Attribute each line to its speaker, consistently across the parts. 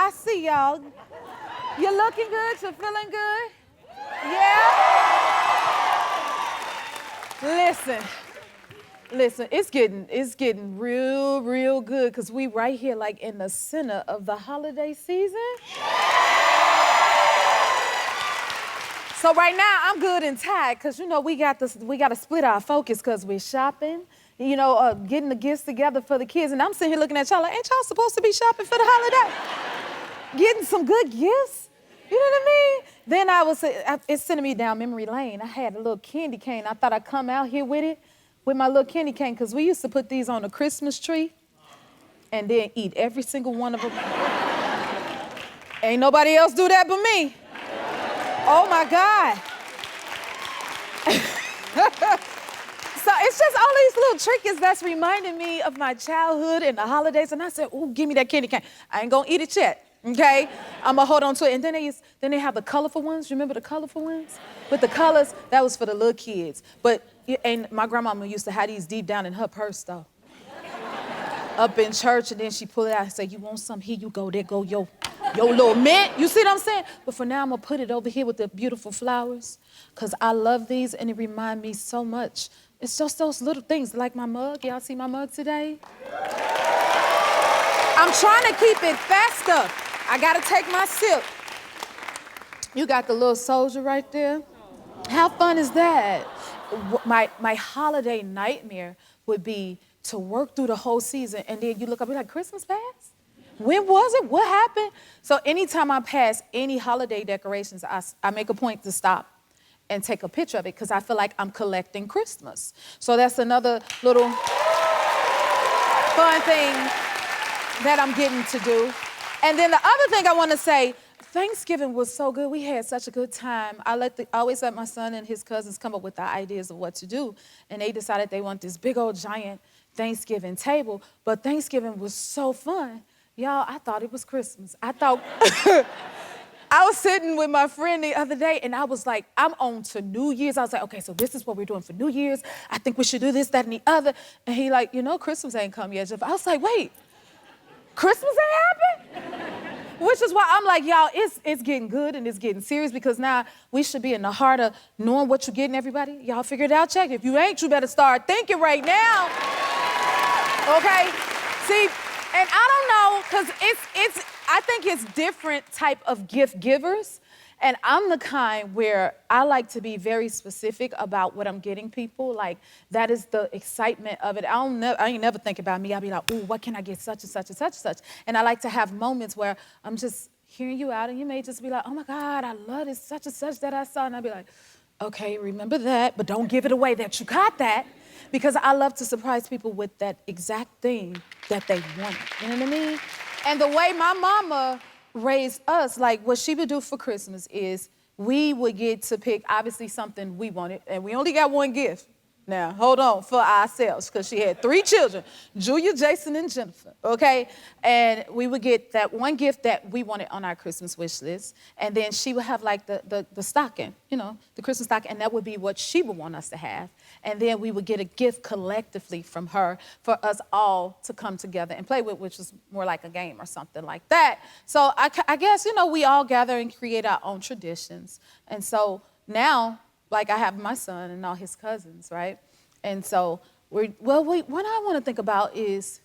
Speaker 1: I see y'all. You're looking good, you're feeling good? Yeah? Listen, it's getting real good because we right here like in the center of the holiday season. So right now I'm good and tired because we got to split our focus because we're shopping, getting the gifts together for the kids. And I'm sitting here looking at y'all like, ain't y'all supposed to be shopping for the holiday? Getting some good gifts? You know what I mean? Then it's sending me down memory lane. I had a little candy cane. I thought I'd come out here with it, with my little candy cane, because we used to put these on the Christmas tree and then eat every single one of them. Ain't nobody else do that but me. Oh my God. So it's just all these little trinkets that's reminding me of my childhood and the holidays. And I said, ooh, give me that candy cane. I ain't gonna eat it yet. Okay, I'm gonna hold on to it. And then they have the colorful ones. Remember the colorful ones? With the colors, that was for the little kids. And my grandmama used to have these deep down in her purse though. Up in church, and then she pull it out and say, you want some? Here you go, there go your little mint. You see what I'm saying? But for now, I'm gonna put it over here with the beautiful flowers, because I love these and it reminds me so much. It's just those little things, like my mug. Y'all see my mug today? I'm trying to keep it faster. I gotta take my sip. You got the little soldier right there. How fun is that? My holiday nightmare would be to work through the whole season and then you look up and be like, Christmas passed? When was it? What happened? So anytime I pass any holiday decorations, I make a point to stop and take a picture of it because I feel like I'm collecting Christmas. So that's another little fun thing that I'm getting to do. And then the other thing I want to say, Thanksgiving was so good. We had such a good time. I always let my son and his cousins come up with the ideas of what to do. And they decided they want this big old giant Thanksgiving table. But Thanksgiving was so fun. Y'all, I thought it was Christmas. I was sitting with my friend the other day and I was like, I'm on to New Year's. I was like, okay, so this is what we're doing for New Year's. I think we should do this, that, and the other. And he like, Christmas ain't come yet, Jeff. I was like, wait. Christmas ain't happened? Which is why I'm like, y'all, it's getting good and it's getting serious because now we should be in the heart of knowing what you're getting, everybody. Y'all figure it out, check. If you ain't, you better start thinking right now. Okay? See, and I don't know, because I think it's different type of gift givers. And I'm the kind where I like to be very specific about what I'm getting people. Like, that is the excitement of it. I ain't never think about me. I'll be like, ooh, what can I get such and such and such and such? And I like to have moments where I'm just hearing you out and you may just be like, oh my God, I love this such and such that I saw. And I'll be like, okay, remember that, but don't give it away that you got that. Because I love to surprise people with that exact thing that they wanted. You know what I mean? And the way my mama raised us, like what she would do for Christmas is we would get to pick obviously something we wanted, and we only got one gift. Now, hold on, for ourselves, because she had 3 children, Julia, Jason, and Jennifer, okay? And we would get that one gift that we wanted on our Christmas wish list, and then she would have like the stocking, the Christmas stocking, and that would be what she would want us to have. And then we would get a gift collectively from her for us all to come together and play with, which is more like a game or something like that. So I guess, we all gather and create our own traditions. And so now, like I have my son and all his cousins, right? And so what I want to think about is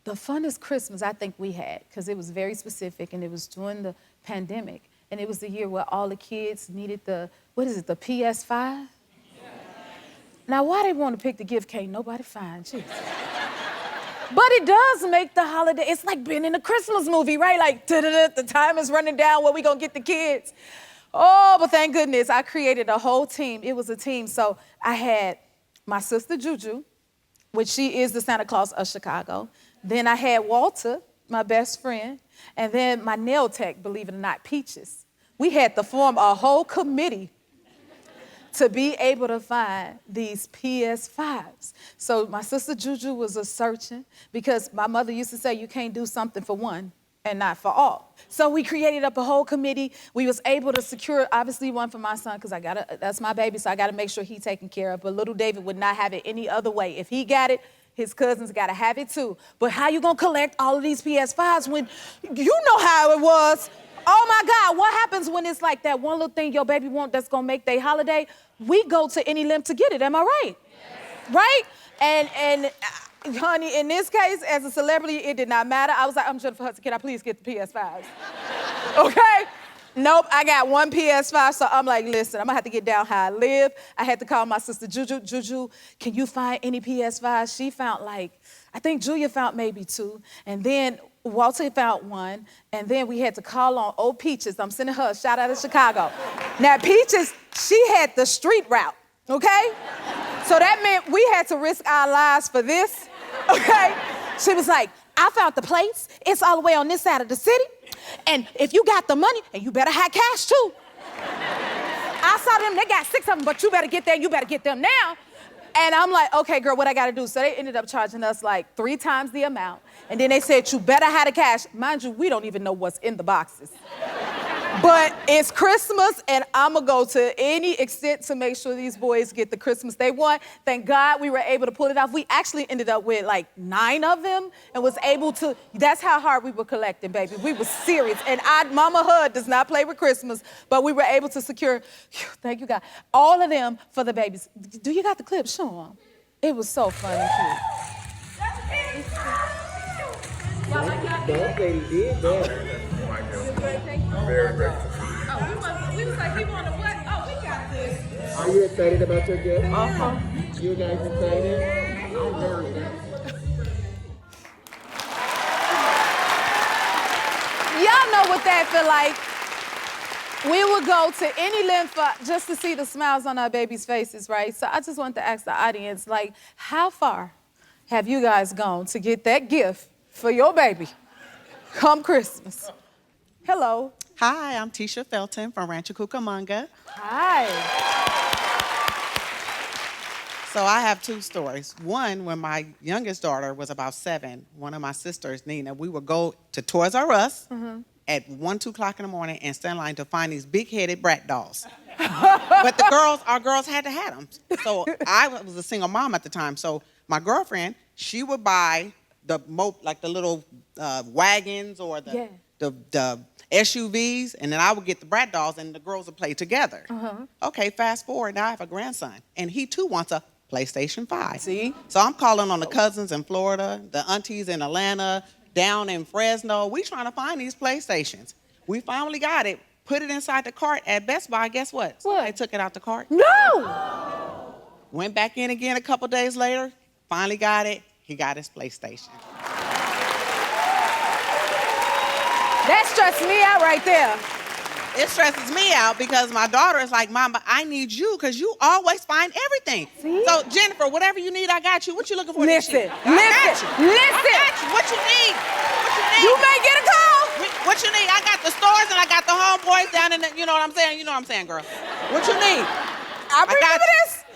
Speaker 1: the funnest Christmas I think we had, because it was very specific and it was during the pandemic. And it was the year where all the kids needed the PS5? Now, why they want to pick the gift, can't nobody find, Jesus. But it does make the holiday, it's like being in a Christmas movie, right? Like, the time is running down, where we gonna get the kids? Oh, but thank goodness, I created a whole team. It was a team. So I had my sister Juju, which she is the Santa Claus of Chicago. Then I had Walter, my best friend. And then my nail tech, believe it or not, Peaches. We had to form a whole committee to be able to find these PS5s. So my sister Juju was a searching, because my mother used to say you can't do something for one and not for all. So we created up a whole committee. We was able to secure, obviously, one for my son, because that's my baby, so I gotta make sure he's taken care of. But little David would not have it any other way. If he got it, his cousins gotta have it too. But how you gonna collect all of these PS5s when you know how it was? Oh my God, what happens when it's like that one little thing your baby want that's gonna make their holiday? We go to any limb to get it, am I right? Yes. Right? And honey, in this case, as a celebrity, it did not matter. I was like, I'm Jennifer Hudson, can I please get the PS5s? Okay? Nope, I got one PS5, so I'm like, listen, I'm gonna have to get down how I live. I had to call my sister Juju. Juju, can you find any PS5s? She found I think Julia found maybe 2, and then Walter found 1, and then we had to call on old Peaches. I'm sending her a shout out to Chicago. Now, Peaches, she had the street route, okay? So that meant we had to risk our lives for this, okay? She was like, I found the place. It's all the way on this side of the city. And if you got the money, and you better have cash too. I saw them, they got 6 of them, but you better get there, you better get them now. And I'm like, okay, girl, what I gotta do? So they ended up charging us 3 times the amount. And then they said, you better have the cash. Mind you, we don't even know what's in the boxes. But it's Christmas, and I'm gonna go to any extent to make sure these boys get the Christmas they want. Thank God we were able to pull it off. We actually ended up with 9 of them and was able to, that's how hard we were collecting, baby. We were serious. And Mama Hud does not play with Christmas, but we were able to secure, thank you God, all of them for the babies. Do you got the clip? Show them. It was so funny, too.
Speaker 2: That lady did that.
Speaker 3: Very grateful. Oh, we was like, we want to what? Oh, we got this.
Speaker 2: Are you excited about your gift?
Speaker 1: Uh-huh.
Speaker 2: You guys excited? I'm very excited.
Speaker 1: Y'all know what that feel like. We would go to any length just to see the smiles on our babies' faces, right? So I just want to ask the audience, how far have you guys gone to get that gift for your baby come Christmas? Hello.
Speaker 4: Hi, I'm Tisha Felton from Rancho Cucamonga.
Speaker 1: Hi.
Speaker 4: So I have 2 stories. One, when my youngest daughter was about 7, one of my sisters, Nina, we would go to Toys R Us at 1, 2 o'clock in the morning and stand in line to find these big-headed brat dolls. But our girls had to have them. So I was a single mom at the time. So my girlfriend, she would buy the little wagons or the SUVs, and then I would get the brat dolls, and the girls would play together. Okay, fast forward, now I have a grandson, and he too wants a PlayStation 5.
Speaker 1: See?
Speaker 4: So I'm calling on the cousins in Florida, the aunties in Atlanta, down in Fresno. We trying to find these PlayStations. We finally got it, put it inside the cart at Best Buy. Guess what? Somebody took it out the cart.
Speaker 1: No!
Speaker 4: Went back in again a couple days later, finally got it. He got his PlayStation.
Speaker 1: That stressed me out right there.
Speaker 4: It stresses me out because my daughter is like, Mama, I need you because you always find everything.
Speaker 1: See?
Speaker 4: So, Jennifer, whatever you need, I got you. What you looking for?
Speaker 1: Listen.
Speaker 4: I got you. What you need?
Speaker 1: You may get a call.
Speaker 4: What you need? I got the stores and I got the homeboys down in the, you know what I'm saying? You know what I'm saying, girl. What you need?
Speaker 1: I remember this.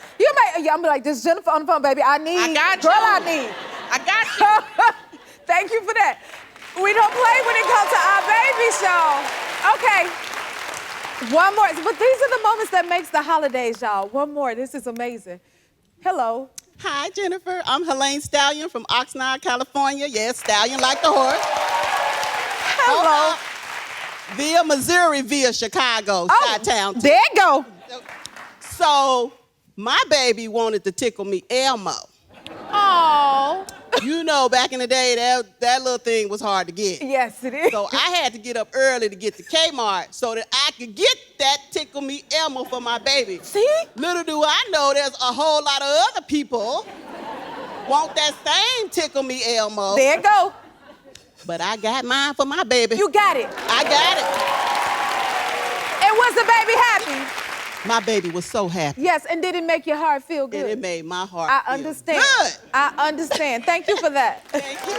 Speaker 1: I'm like, this Jennifer on the phone, baby. I got you. I need.
Speaker 4: I got you.
Speaker 1: Thank you for that. We don't play when it comes to our babies, y'all. Okay. One more. But these are the moments that makes the holidays, y'all. One more. This is amazing. Hello.
Speaker 5: Hi, Jennifer. I'm Helene Stallion from Oxnard, California. Yes, Stallion like the horse.
Speaker 1: Hello.
Speaker 5: Via Missouri, via Chicago, Chi-town.
Speaker 1: There you go.
Speaker 5: So, my baby wanted to tickle me Elmo.
Speaker 1: Oh.
Speaker 5: You know, back in the day, that little thing was hard to get.
Speaker 1: Yes, it is.
Speaker 5: So I had to get up early to get to Kmart so that I could get that Tickle Me Elmo for my baby.
Speaker 1: See?
Speaker 5: Little do I know there's a whole lot of other people want that same Tickle Me Elmo.
Speaker 1: There you go.
Speaker 5: But I got mine for my baby.
Speaker 1: You got it.
Speaker 5: I got it.
Speaker 1: And was the baby happy?
Speaker 5: My baby was so happy.
Speaker 1: Yes, and did it make your heart feel good?
Speaker 5: And it made my heart
Speaker 1: I
Speaker 5: feel
Speaker 1: understand.
Speaker 5: good.
Speaker 1: I understand. Thank you for that.
Speaker 5: Thank you.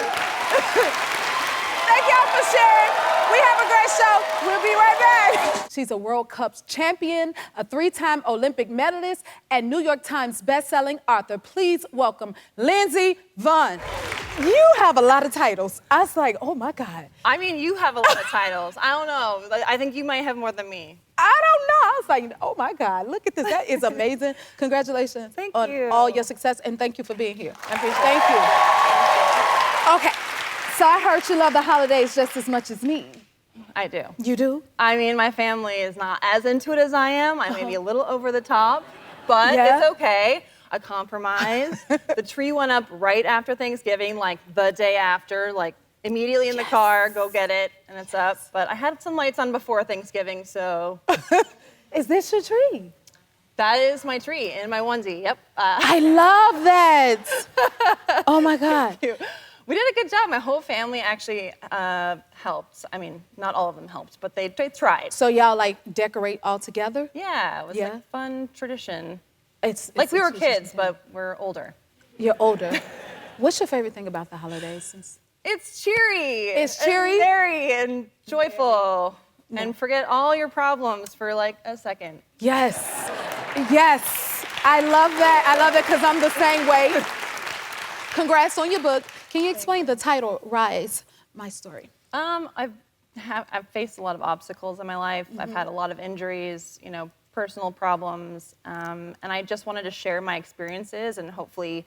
Speaker 1: Thank y'all for sharing. We have a great show. We'll be right back. She's a World Cup champion, a 3-time Olympic medalist, and New York Times bestselling author. Please welcome Lindsey Vonn. You have a lot of titles. I was like, oh my God.
Speaker 3: I mean, you have a lot of titles. I don't know. I think you might have more than me.
Speaker 1: I don't know. I was like, oh my God, look at this. That is amazing. Congratulations
Speaker 6: Thank
Speaker 1: on
Speaker 6: you.
Speaker 1: all your success, and thank you for being here.
Speaker 6: I appreciate
Speaker 1: Thank you. Okay, so I heard you love the holidays just as much as me.
Speaker 6: I do.
Speaker 1: You do?
Speaker 6: I mean, my family is not as into it as I am. I may be a little over the top, but
Speaker 1: Yeah.
Speaker 6: it's okay. A compromise. The tree went up right after Thanksgiving, like the day after, like immediately in the car, go get it, and it's up. But I had some lights on before Thanksgiving, so.
Speaker 1: Is this your tree?
Speaker 6: That is my tree in my onesie, yep.
Speaker 1: I love that. Oh my God.
Speaker 6: We did a good job. My whole family actually helped. I mean, not all of them helped, but they tried.
Speaker 1: So y'all like decorate all together?
Speaker 6: Yeah, it was
Speaker 1: Yeah.
Speaker 6: like a fun tradition.
Speaker 1: It's
Speaker 6: Like we
Speaker 1: a
Speaker 6: were
Speaker 1: tradition
Speaker 6: kids,
Speaker 1: thing.
Speaker 6: but we're older.
Speaker 1: You're older. What's your favorite thing about the holidays? Since
Speaker 6: It's cheery.
Speaker 1: It's cheery?
Speaker 6: And merry and joyful. And forget all your problems for like a second.
Speaker 1: Yes, yes. I love that. I love it because I'm the same way. Congrats on your book. Can you explain the title, Rise, My Story?
Speaker 6: I've faced a lot of obstacles in my life.
Speaker 1: Mm-hmm.
Speaker 6: I've had a lot of injuries, personal problems, and I just wanted to share my experiences and hopefully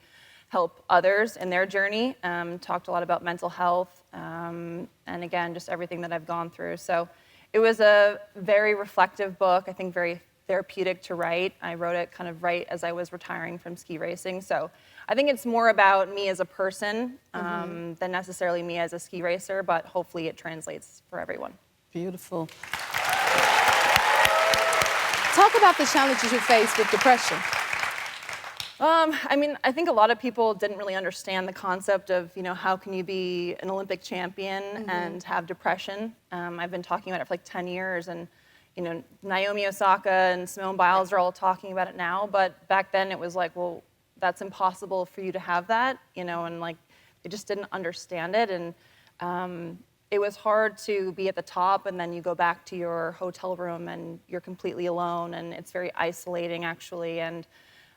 Speaker 6: help others in their journey. Talked a lot about mental health, and again, just everything that I've gone through. So it was a very reflective book, I think very therapeutic to write. I wrote it kind of right as I was retiring from ski racing. So I think it's more about me as a person than necessarily me as a ski racer, but hopefully it translates for everyone.
Speaker 1: Beautiful. Talk about the challenges you faced with depression.
Speaker 6: I mean, I think a lot of people didn't really understand the concept of, how can you be an Olympic champion and have depression? I've been talking about it for like 10 years, and Naomi Osaka and Simone Biles are all talking about it now, but back then it was like, well, that's impossible for you to have that, and like they just didn't understand it, and it was hard to be at the top and then you go back to your hotel room and you're completely alone, and it's very isolating actually, and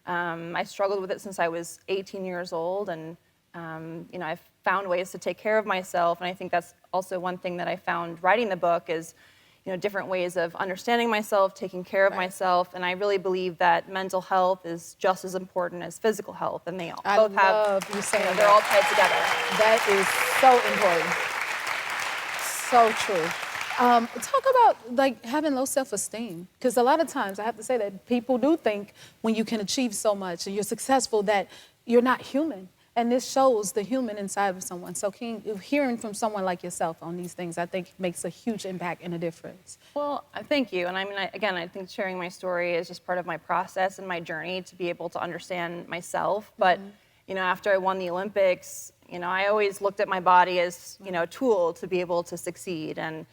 Speaker 6: I struggled with it since I was 18 years old, and I've found ways to take care of myself, and I think that's also one thing that I found writing the book is different ways of understanding myself, taking care of myself, and I really believe that mental health is just as important as physical health, and they both have.
Speaker 1: I love you saying
Speaker 6: they're all tied together.
Speaker 1: That is so important. So true. Talk about like having low self-esteem, because a lot of times I have to say that people do think when you can achieve so much and you're successful that you're not human. And this shows the human inside of someone. So hearing from someone like yourself on these things, I think makes a huge impact and a difference.
Speaker 6: Well, thank you. And I mean, I think sharing my story is just part of my process and my journey to be able to understand myself. But, after I won the Olympics, I always looked at my body as, a tool to be able to succeed. And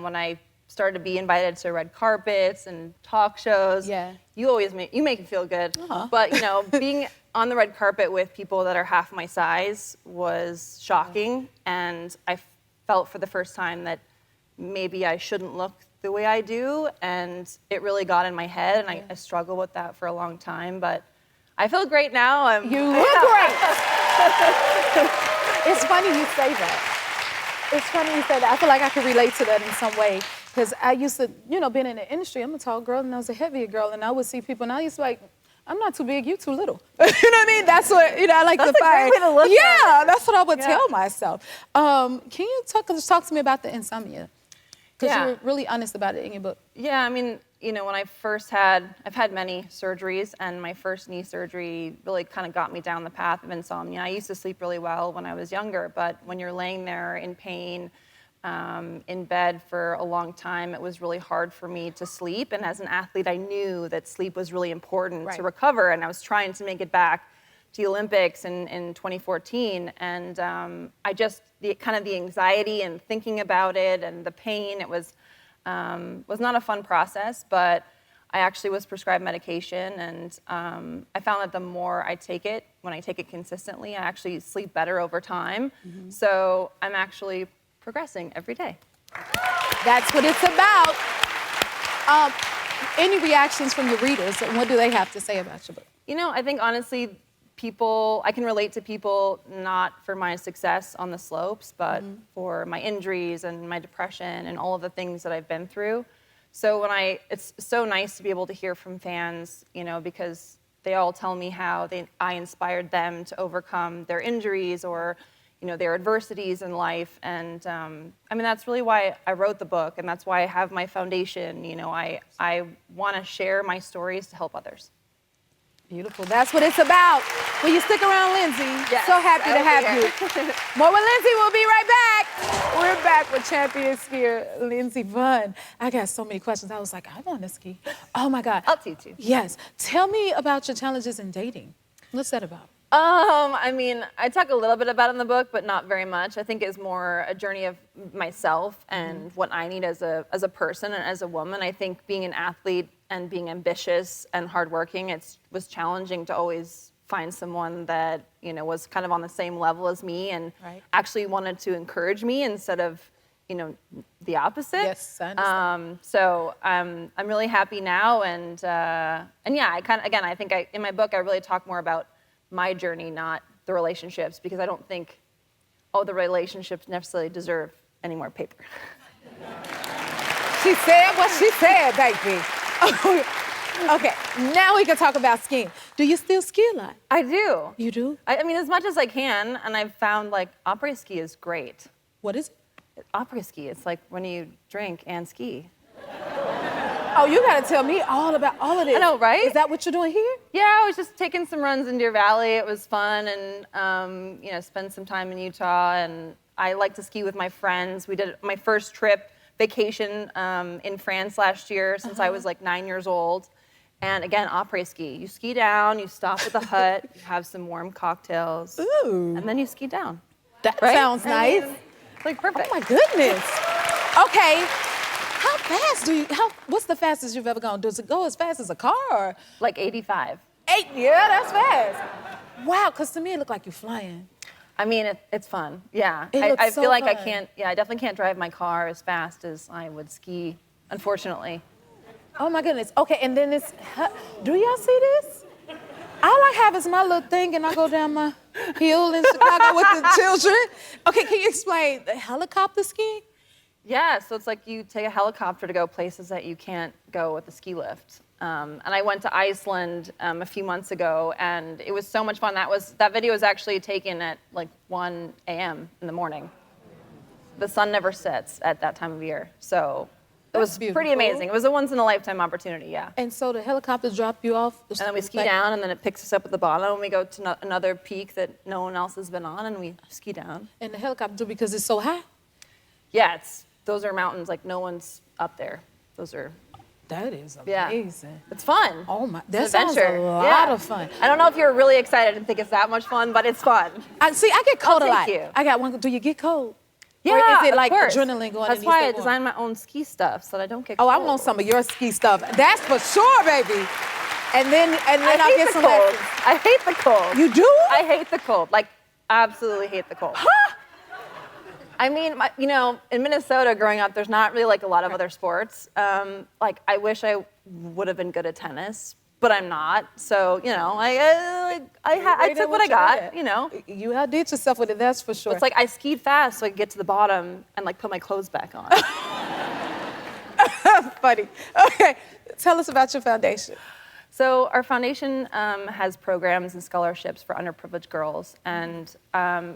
Speaker 6: when I started to be invited to red carpets and talk shows, you always make me feel good. But, being on the red carpet with people that are half my size was shocking, and I felt for the first time that maybe I shouldn't look the way I do, and it really got in my head, and I struggled with that for a long time, but I feel great now.
Speaker 1: You look great. It's funny you say that. It's funny you say that. I feel like I can relate to that in some way, because I used to, being in the industry, I'm a tall girl, and I was a heavier girl, and I would see people, and I used to be like, I'm not too big, you too little. You know what I mean? That's what, I like
Speaker 6: That's
Speaker 1: to
Speaker 6: a great way to look at
Speaker 1: Yeah,
Speaker 6: it.
Speaker 1: that's what I would tell myself. Can you talk to me about the insomnia? Because you were really honest about it in your book.
Speaker 6: Yeah, I mean, when I've had many surgeries, and my first knee surgery really kind of got me down the path of insomnia. I used to sleep really well when I was younger, but when you're laying there in pain, in bed for a long time, it was really hard for me to sleep. And as an athlete, I knew that sleep was really important to recover, and I was trying to make it back to the Olympics in 2014. And the anxiety and thinking about it and the pain, it was not a fun process, but I actually was prescribed medication, and I found that the more I take it, when I take it consistently, I actually sleep better over time. So I'm actually progressing every day.
Speaker 1: That's what it's about. Any reactions from your readers, and what do they have to say about your book?
Speaker 6: I think honestly, I can relate to people not for my success on the slopes, but for my injuries and my depression and all of the things that I've been through. So it's so nice to be able to hear from fans, because they all tell me how I inspired them to overcome their injuries or, their adversities in life. And that's really why I wrote the book, and that's why I have my foundation. I want to share my stories to help others.
Speaker 1: Beautiful. That's what it's about. Will you stick around, Lindsey?
Speaker 6: Yes,
Speaker 1: So happy to have
Speaker 6: you.
Speaker 1: More with Lindsey. We'll be right back. We're back with champion skier Lindsey Vonn. I got so many questions. I was like, I want to ski. Oh my God.
Speaker 6: I'll teach you.
Speaker 1: Yes. Tell me about your challenges in dating. What's that about?
Speaker 6: I talk a little bit about it in the book, but not very much. I think it's more a journey of myself and what I need as a person and as a woman. I think being an athlete and being ambitious and hardworking, it was challenging to always find someone that, was kind of on the same level as me and actually wanted to encourage me instead of, the opposite.
Speaker 1: Yes, I understand.
Speaker 6: So I'm really happy now, and yeah, I think in my book I really talk more about my journey, not the relationships, because I don't think the relationships necessarily deserve any more paper.
Speaker 1: She said what she said, baby. Okay, now we can talk about skiing. Do you still ski a lot?
Speaker 6: I do.
Speaker 1: You do?
Speaker 6: As much as I can, and I've found après ski is great.
Speaker 1: What is it?
Speaker 6: Après ski, it's like when you drink and ski.
Speaker 1: Oh, you gotta tell me all about all of this.
Speaker 6: I know, right?
Speaker 1: Is that what you're doing here?
Speaker 6: Yeah, I was just taking some runs in Deer Valley. It was fun, and spend some time in Utah. And I like to ski with my friends. We did my first vacation in France last year since I was 9 years old. And again, après ski. You ski down, you stop at the hut, you have some warm cocktails, and then you ski down.
Speaker 1: That sounds nice.
Speaker 6: Perfect.
Speaker 1: Oh my goodness. Okay. How fast what's the fastest you've ever gone? Does it go as fast as a car or?
Speaker 6: 85.
Speaker 1: Yeah, that's fast. Wow, because to me it looked like you're flying.
Speaker 6: It's fun. Yeah.
Speaker 1: I
Speaker 6: feel like I definitely can't drive my car as fast as I would ski, unfortunately.
Speaker 1: Oh my goodness. Okay, and then do y'all see this? All I have is my little thing and I go down my hill in Chicago with the children. Okay, can you explain the helicopter skiing?
Speaker 6: Yeah, so it's like you take a helicopter to go places that you can't go with the ski lift. And I went to Iceland a few months ago, and it was so much fun. That video was actually taken at 1 a.m. in the morning. The sun never sets at that time of year, so it was pretty amazing. It was a once-in-a-lifetime opportunity, yeah.
Speaker 1: And so the helicopter dropped you off?
Speaker 6: And then we ski down, and then it picks us up at the bottom, and we go to another peak that no one else has been on, and we ski down.
Speaker 1: And the helicopter, because it's so high?
Speaker 6: Yeah, those are mountains no one's up there.
Speaker 1: That is amazing.
Speaker 6: Yeah. It's fun.
Speaker 1: Oh my, that
Speaker 6: it's an
Speaker 1: sounds
Speaker 6: adventure.
Speaker 1: a lot of fun.
Speaker 6: I don't know if you're really excited and think it's that much fun, but it's fun.
Speaker 1: I get cold a lot.
Speaker 6: Thank you.
Speaker 1: I got one. Do you get cold?
Speaker 6: Yeah,
Speaker 1: or is it
Speaker 6: of course.
Speaker 1: Adrenaline going?
Speaker 6: That's why I designed my own ski stuff so that I don't get cold.
Speaker 1: Oh, I want some of your ski stuff. That's for sure, baby. And then I'll get some
Speaker 6: cold.
Speaker 1: lessons.
Speaker 6: I hate the cold.
Speaker 1: You do?
Speaker 6: I hate the cold. Absolutely hate the cold.
Speaker 1: Huh?
Speaker 6: In Minnesota growing up, there's not really a lot of other sports. I wish I would have been good at tennis, but I'm not. So, I took what I got,
Speaker 1: You outdid yourself with it, that's for sure.
Speaker 6: It's I skied fast so I could get to the bottom and put my clothes back on.
Speaker 1: Funny. Okay, tell us about your foundation.
Speaker 6: So our foundation has programs and scholarships for underprivileged girls, and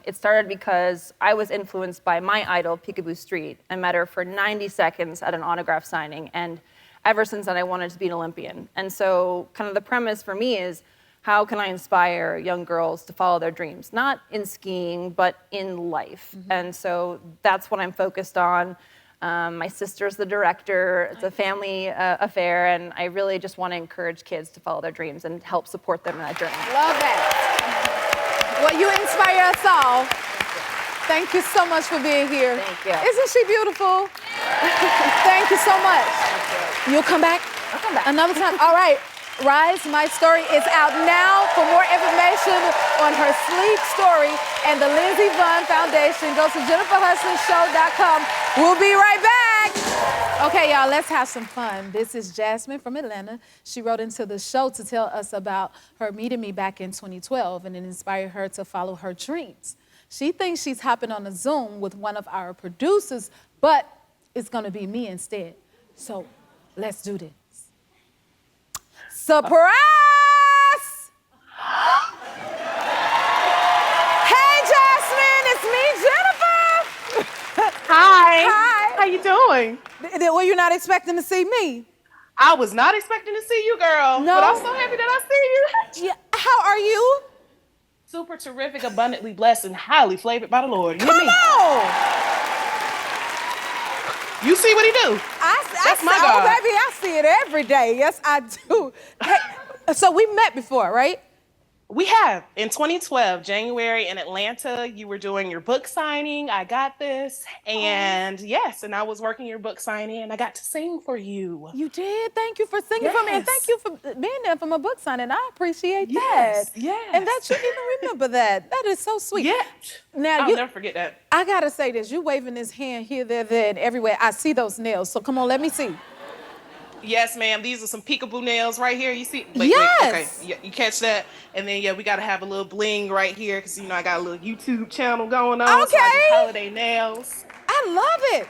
Speaker 6: it started because I was influenced by my idol, Peekaboo Street. I met her for 90 seconds at an autograph signing, and ever since then I wanted to be an Olympian. And so kind of the premise for me is, how can I inspire young girls to follow their dreams? Not in skiing, but in life. Mm-hmm. And so that's what I'm focused on. My sister's the director. It's a family affair, and I really just want to encourage kids to follow their dreams and help support them in that journey.
Speaker 1: Love that. Well, you inspire us all. Thank you so much for being here.
Speaker 6: Thank you.
Speaker 1: Isn't she beautiful? Thank you so much. You'll come back?
Speaker 6: I'll come back.
Speaker 1: Another time? All right. Rise, My Story is out now. For more information on her sleep story and the Lindsey Vonn Foundation, go to JenniferHudsonShow.com. We'll be right back. Okay, y'all, let's have some fun. This is Jasmine from Atlanta. She wrote into the show to tell us about her meeting me back in 2012, and it inspired her to follow her dreams. She thinks she's hopping on a Zoom with one of our producers, but it's going to be me instead. So Let's do this. Surprise! Hey, Jasmine, it's me, Jennifer.
Speaker 7: Hi.
Speaker 1: Hi.
Speaker 7: How you doing?
Speaker 1: Were you not expecting to see me?
Speaker 7: I was not expecting to see you, girl.
Speaker 1: No?
Speaker 7: But I'm so happy that I see you.
Speaker 1: Yeah. How are you?
Speaker 7: Super terrific, abundantly blessed, and highly flavored by the Lord. You hear
Speaker 1: Come
Speaker 7: me?
Speaker 1: on.
Speaker 7: You see what he do? That's my God.
Speaker 1: Oh, baby, I see it every day. Yes, I do. Hey, so we met before, right?
Speaker 7: We have. In 2012, January in Atlanta, you were doing your book signing. I got this. And yes, and I was working your book signing, and I got to sing for you.
Speaker 1: You did. Thank you for singing for me, and thank you for being there for my book signing. I appreciate that.
Speaker 7: Yes.
Speaker 1: And that you even remember that. That is so sweet.
Speaker 7: Yeah.
Speaker 1: Now
Speaker 7: I'll never forget that.
Speaker 1: I gotta say this. You waving this hand here, there, and everywhere. I see those nails. So come on, let me see.
Speaker 7: Yes, ma'am. These are some peekaboo nails right here. You see?
Speaker 1: Yes.
Speaker 7: Okay. Yeah, you catch that? And then, yeah, we got to have a little bling right here because, you know, I got a little YouTube channel going on.
Speaker 1: Okay.
Speaker 7: So I do holiday nails.
Speaker 1: I love it.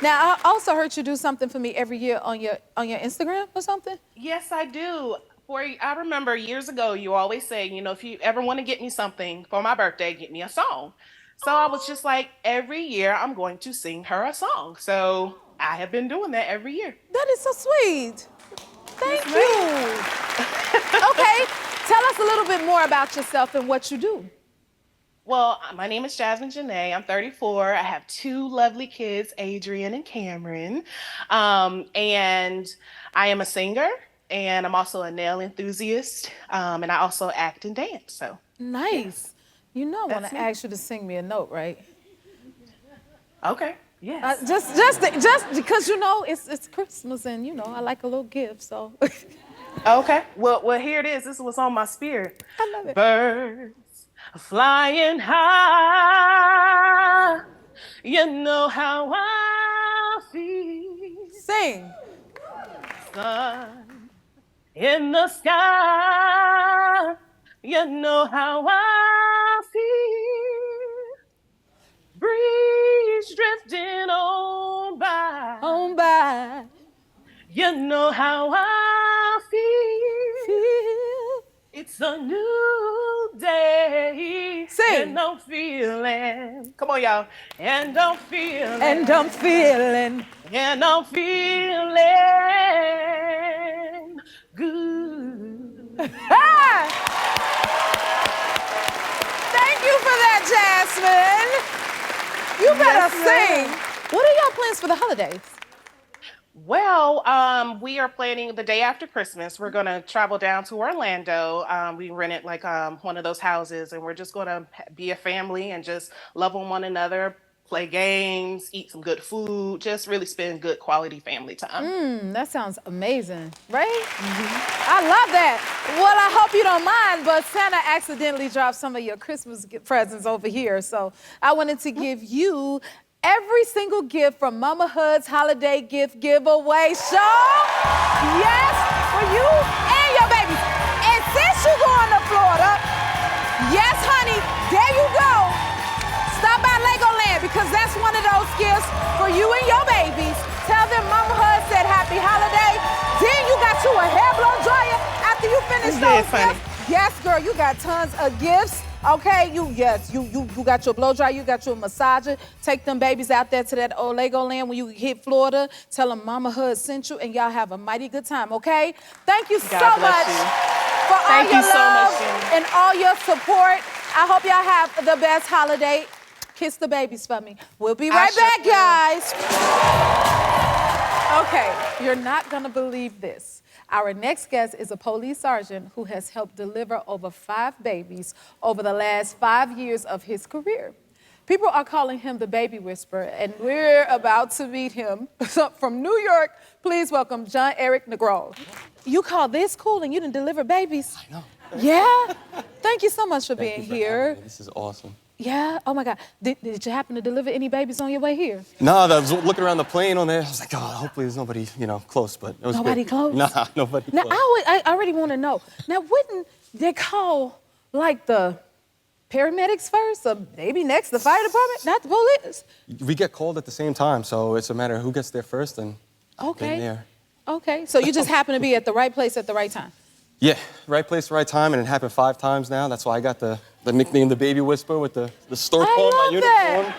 Speaker 1: Now, I also heard you do something for me every year on your Instagram or something.
Speaker 7: Yes, I do. I remember years ago, you always say, you know, if you ever want to get me something for my birthday, get me a song. So I was just like, every year I'm going to sing her a song. So I have been doing that every year.
Speaker 1: That is so sweet. Thank you. Okay, tell us a little bit more about yourself and what you do.
Speaker 7: Well, my name is Jasmine Janae. I'm 34. I have 2 lovely kids, Adrian and Cameron. And I am a singer, and I'm also a nail enthusiast, and I also act and dance. So
Speaker 1: Nice. You know, I want
Speaker 7: That's
Speaker 1: to
Speaker 7: me.
Speaker 1: ask you to sing me a note, right?
Speaker 7: okay, yes.
Speaker 1: Just because you know it's Christmas and you know I like a little gift, so.
Speaker 7: Okay. Well, here it is. This is what's on my spirit.
Speaker 1: I love it.
Speaker 7: Birds flying high. You know how I feel.
Speaker 1: Sing.
Speaker 7: Sun in the sky. You know how I feel. Breeze drifting on by.
Speaker 1: On by.
Speaker 7: You know how I feel.
Speaker 1: Feel.
Speaker 7: It's a new day.
Speaker 1: Sing.
Speaker 7: And I'm feeling. Come on, y'all. And I'm feeling.
Speaker 1: And I'm feeling.
Speaker 7: And I'm feeling good.
Speaker 1: Ah! Thank you for that, Jasmine. You better sing. What are y'all plans for the holidays?
Speaker 7: Well, we are planning the day after Christmas. We're gonna travel down to Orlando. We rented like one of those houses, and we're just gonna be a family and just love on one another, play games, eat some good food, just really spend good quality family time.
Speaker 1: That sounds amazing, right? I love that. Well, I hope you don't mind, but Santa accidentally dropped some of your Christmas presents over here, so I wanted to give you every single gift from Mama Hud's holiday gift giveaway show. Yes, for you and your babies. And since you're going to Florida, yes, honey, there you go. Stop by Legoland because that's one of those gifts for you and your babies. Tell them Mama Hud said happy holiday. Then you got you a hair blow dryer after you finish those
Speaker 7: funny.
Speaker 1: gifts. Yes, girl, you got tons of gifts. Okay, you got your blow dryer, you got your massager. Take them babies out there to that old Legoland when you hit Florida. Tell them Mama Hud sent you, and y'all have a mighty good time. Okay? Thank you so
Speaker 7: God bless
Speaker 1: much
Speaker 7: you.
Speaker 1: for all
Speaker 7: Thank
Speaker 1: your
Speaker 7: you so
Speaker 1: love
Speaker 7: much, Jenny.
Speaker 1: and all your support. I hope y'all have the best holiday. Kiss the babies for me. We'll be right
Speaker 7: sure
Speaker 1: back,
Speaker 7: will.
Speaker 1: guys. Okay, you're not gonna believe this. Our next guest is a police sergeant who has helped deliver over 5 babies over the last 5 years of his career. People are calling him the baby whisperer, and we're about to meet him. From New York, please welcome John Eric Negro. You call this cool and you didn't deliver babies?
Speaker 8: I know.
Speaker 1: Yeah? Thank you so much for being
Speaker 8: Thank you for
Speaker 1: here.
Speaker 8: having me. This is awesome.
Speaker 1: Yeah? Oh my God. Did you happen to deliver any babies on your way here?
Speaker 8: No, I was looking around the plane on there. I was like, oh, hopefully there's nobody, close, but it was
Speaker 1: Nobody
Speaker 8: good.
Speaker 1: close?
Speaker 8: Nah, nobody
Speaker 1: Now,
Speaker 8: close.
Speaker 1: I already want to know. Now, wouldn't they call, like, the paramedics first, or maybe next the fire department, not the police?
Speaker 8: We get called at the same time, so it's a matter of who gets there first and
Speaker 1: Okay.
Speaker 8: been there.
Speaker 1: Okay, so you just happen to be at the right place at the right time.
Speaker 8: Yeah, right place, right time, and it happened 5 times now. That's why I got the nickname, the Baby Whisperer, with the stork on my uniform.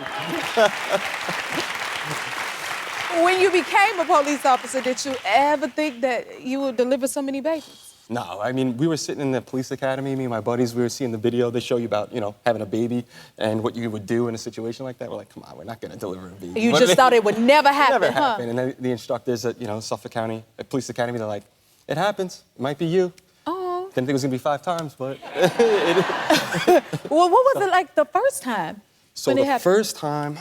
Speaker 1: When you became a police officer, did you ever think that you would deliver so many babies?
Speaker 8: No, I mean, we were sitting in the police academy, me and my buddies, we were seeing the video. They show you about, having a baby and what you would do in a situation like that. We're like, come on, we're not gonna deliver a baby.
Speaker 1: You just thought it would never happen,
Speaker 8: never
Speaker 1: huh?
Speaker 8: happen. And then the instructors at, Suffolk County Police Academy, they're like, it happens. It might be you.
Speaker 1: Oh.
Speaker 8: Didn't think it was gonna be 5 times, but
Speaker 1: Well, what was it like the first time?
Speaker 8: So
Speaker 1: when it
Speaker 8: the
Speaker 1: happened?
Speaker 8: first time,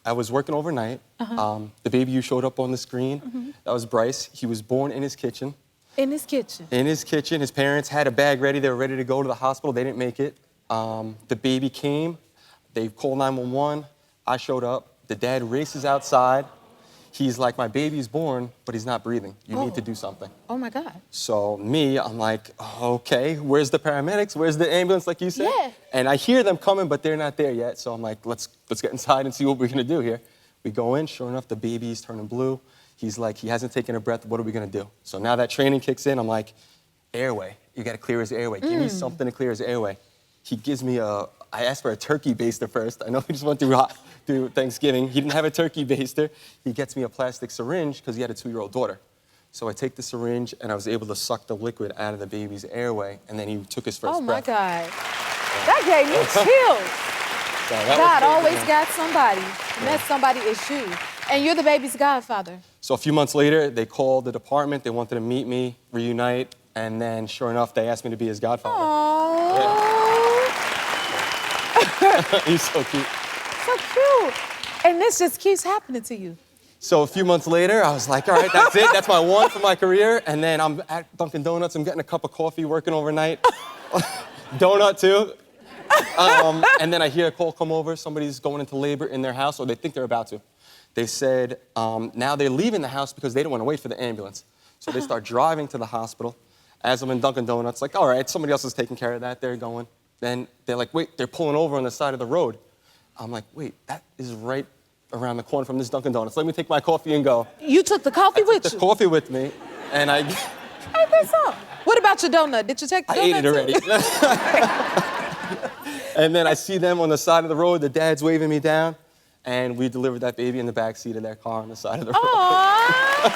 Speaker 8: I was working overnight. The baby you showed up on the screen, that was Bryce. He was born in his kitchen.
Speaker 1: In his kitchen?
Speaker 8: In his kitchen. His parents had a bag ready. They were ready to go to the hospital. They didn't make it. The baby came. They called 911. I showed up. The dad races outside. He's like, my baby's born, but he's not breathing. You need to do something.
Speaker 1: Oh, my God.
Speaker 8: So I'm like, okay, where's the paramedics? Where's the ambulance, like you said?
Speaker 1: Yeah.
Speaker 8: And I hear them coming, but they're not there yet. So I'm like, let's get inside and see what we're gonna do here. We go in, sure enough, the baby's turning blue. He's like, he hasn't taken a breath, what are we gonna do? So now that training kicks in, I'm like, airway, you gotta clear his airway. Give me something to clear his airway. He gives me I asked for a turkey baster first. I know we just went through Thanksgiving. He didn't have a turkey baster. He gets me a plastic syringe because he had a 2-year-old daughter. So I take the syringe and I was able to suck the liquid out of the baby's airway, and then he took his first breath.
Speaker 1: Oh, my God. That gave me chills.
Speaker 8: So that
Speaker 1: God
Speaker 8: was
Speaker 1: always
Speaker 8: crazy.
Speaker 1: got somebody, and that somebody is you. And you're the baby's godfather.
Speaker 8: So a few months later, they called the department. They wanted to meet me, reunite, and then sure enough, they asked me to be his godfather.
Speaker 1: Aww.
Speaker 8: He's so cute.
Speaker 1: So cute. And this just keeps happening to you.
Speaker 8: So a few months later, I was like, all right, that's it. That's my one for my career. And then I'm at Dunkin' Donuts. I'm getting a cup of coffee, working overnight. Donut, too. And then I hear a call come over. Somebody's going into labor in their house, or they think they're about to. They said now they're leaving the house because they don't want to wait for the ambulance. So they start driving to the hospital. As I'm in Dunkin' Donuts, like, all right, somebody else is taking care of that. They're going. Then they're like, wait, they're pulling over on the side of the road. I'm like, wait, that is right around the corner from this Dunkin' Donuts. Let me take my coffee and go.
Speaker 1: You took the coffee with
Speaker 8: The
Speaker 1: you?
Speaker 8: coffee with me, and I...
Speaker 1: Ain't that so? What about your donut? Did you take the donut
Speaker 8: I ate it
Speaker 1: too?
Speaker 8: already. And then I see them on the side of the road. The dad's waving me down, and we delivered that baby in the back seat of their car on the side of the road.
Speaker 1: Aww.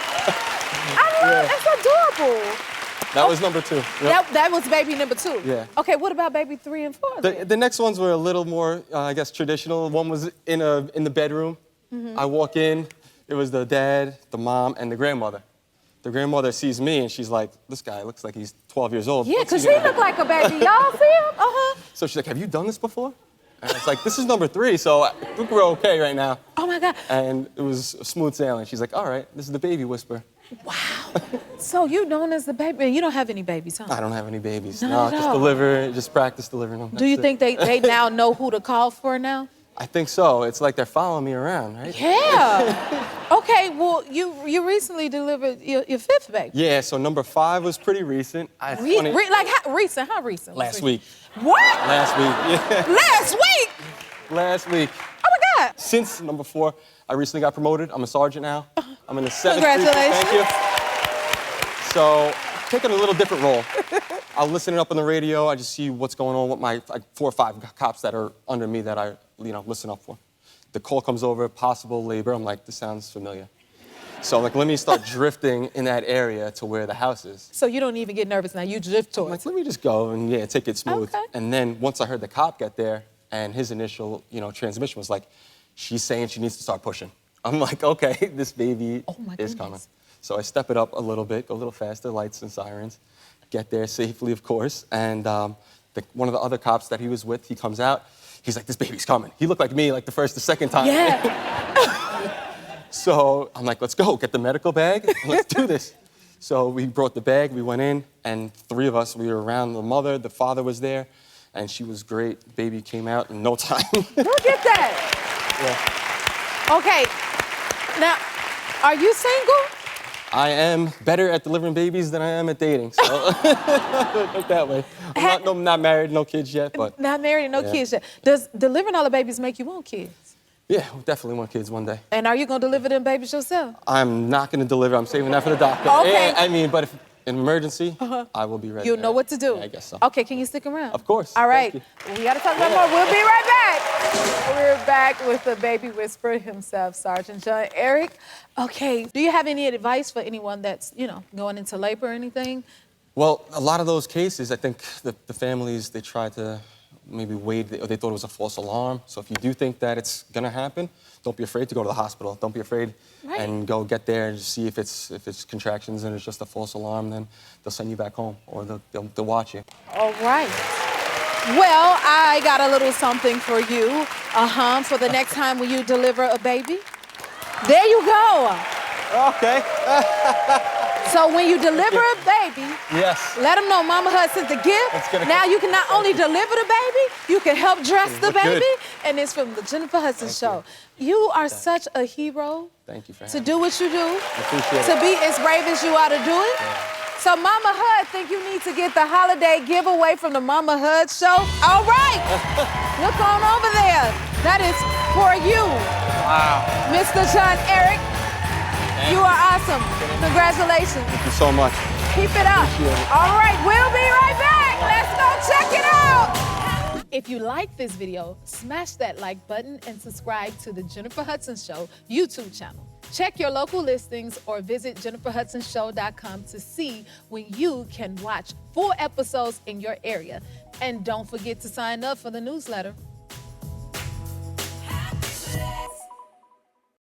Speaker 1: I love it. It's adorable.
Speaker 8: That was number 2. Yep.
Speaker 1: That was baby number 2.
Speaker 8: Yeah.
Speaker 1: Okay, what about baby 3 and 4?
Speaker 8: The next ones were a little more, I guess, traditional. One was in the bedroom. I walk in. It was the dad, the mom, and the grandmother. The grandmother sees me, and she's like, this guy looks like he's 12 years old.
Speaker 1: Yeah,
Speaker 8: What's
Speaker 1: because
Speaker 8: he
Speaker 1: he
Speaker 8: gonna
Speaker 1: looked
Speaker 8: do?"
Speaker 1: like a baby. Y'all see him? Uh-huh.
Speaker 8: So she's like, have you done this before? And I was like, this is number 3, so I think we're okay right now.
Speaker 1: Oh, my God.
Speaker 8: And it was smooth sailing. She's like, all right, this is the baby whisperer.
Speaker 1: Wow. So you known as the baby, and you don't have any babies, huh?
Speaker 8: I don't have any babies.
Speaker 1: Not
Speaker 8: No,
Speaker 1: at
Speaker 8: just
Speaker 1: all.
Speaker 8: deliver, just practice delivering them.
Speaker 1: Do you
Speaker 8: That's it.
Speaker 1: think they now know who to call for now?
Speaker 8: I think so. It's like they're following me around, right?
Speaker 1: Yeah. Okay, well, you recently delivered your 5th baby.
Speaker 8: Yeah, so number 5 was pretty recent.
Speaker 1: Recent? How recent?
Speaker 8: Last week.
Speaker 1: What?
Speaker 8: Last week, yeah.
Speaker 1: Last week?
Speaker 8: Last week.
Speaker 1: Oh, my God.
Speaker 8: Since number 4, I recently got promoted. I'm a sergeant now. I'm in the 7th
Speaker 1: Congratulations.
Speaker 8: Thank you. So, taking a little different role. I'll listen up on the radio. I just see what's going on with my 4 or 5 cops that are under me that I, listen up for. The call comes over, possible labor. I'm like, this sounds familiar. So, let me start drifting in that area to where the house is.
Speaker 1: So you don't even get nervous now. You drift
Speaker 8: I'm
Speaker 1: towards
Speaker 8: like, let me just go and, take it smooth.
Speaker 1: Okay.
Speaker 8: And then once I heard the cop get there, and his initial, transmission was like, she's saying she needs to start pushing. I'm like, okay, this baby is coming. So I step it up a little bit, go a little faster, lights and sirens, get there safely, of course. And one of the other cops that he was with, he comes out. He's like, this baby's coming. He looked like me like the first or second time.
Speaker 1: Yeah.
Speaker 8: So I'm like, let's go, get the medical bag, and let's do this. So we brought the bag, we went in, and 3 of us, we were around the mother, the father was there, and she was great. The baby came out in no time.
Speaker 1: Look at that.
Speaker 8: Yeah.
Speaker 1: Okay. Now, are you single?
Speaker 8: I am better at delivering babies than I am at dating, so look that way. I'm not married, no kids yet, but...
Speaker 1: Not married, no kids yet. Does delivering all the babies make you want kids?
Speaker 8: Yeah, we definitely want kids one day.
Speaker 1: And are you gonna deliver them babies yourself?
Speaker 8: I'm not gonna deliver. I'm saving that for the doctor.
Speaker 1: Okay.
Speaker 8: Yeah, I mean, but if in emergency, I will be ready.
Speaker 1: You'll know what to do.
Speaker 8: Yeah, I guess so.
Speaker 1: Okay, can you stick around?
Speaker 8: Of course.
Speaker 1: All right.
Speaker 8: Thank
Speaker 1: We gotta talk about more. We'll be right back. We're back with the baby whisperer himself, Sergeant John Eric. Okay, do you have any advice for anyone that's, going into labor or anything?
Speaker 8: Well, a lot of those cases, I think the families, they try to maybe wait, or they thought it was a false alarm. So if you do think that it's gonna happen, don't be afraid to go to the hospital. Don't be afraid and go get there and just see if it's contractions and it's just a false alarm, then they'll send you back home or they'll watch you.
Speaker 1: All right. Well, I got a little something for you, for the next time when you deliver a baby. There you go.
Speaker 8: Okay.
Speaker 1: So when you deliver a baby,
Speaker 8: Yes.
Speaker 1: let them know Mama Hud sent the gift. Now you can not only deliver the baby, you can help dress the
Speaker 8: Look good.
Speaker 1: baby. And it's from the Jennifer Hudson Show. You are such a hero
Speaker 8: Thank you for
Speaker 1: to
Speaker 8: having
Speaker 1: do what you do,
Speaker 8: me. I appreciate
Speaker 1: to
Speaker 8: it.
Speaker 1: be as brave as you are to do it. So Mama Hud think you need to get the holiday giveaway from the Mama Hud Show. All right, look on over there. That is for you.
Speaker 8: Wow.
Speaker 1: Mr. John Eric, you are awesome. Congratulations.
Speaker 8: Thank you so much.
Speaker 1: Keep it up. All right, we'll be right back. Let's go check it out. If you like this video, smash that like button and subscribe to the Jennifer Hudson Show YouTube channel. Check your local listings or visit jenniferhudsonshow.com to see when you can watch full episodes in your area. And don't forget to sign up for the newsletter.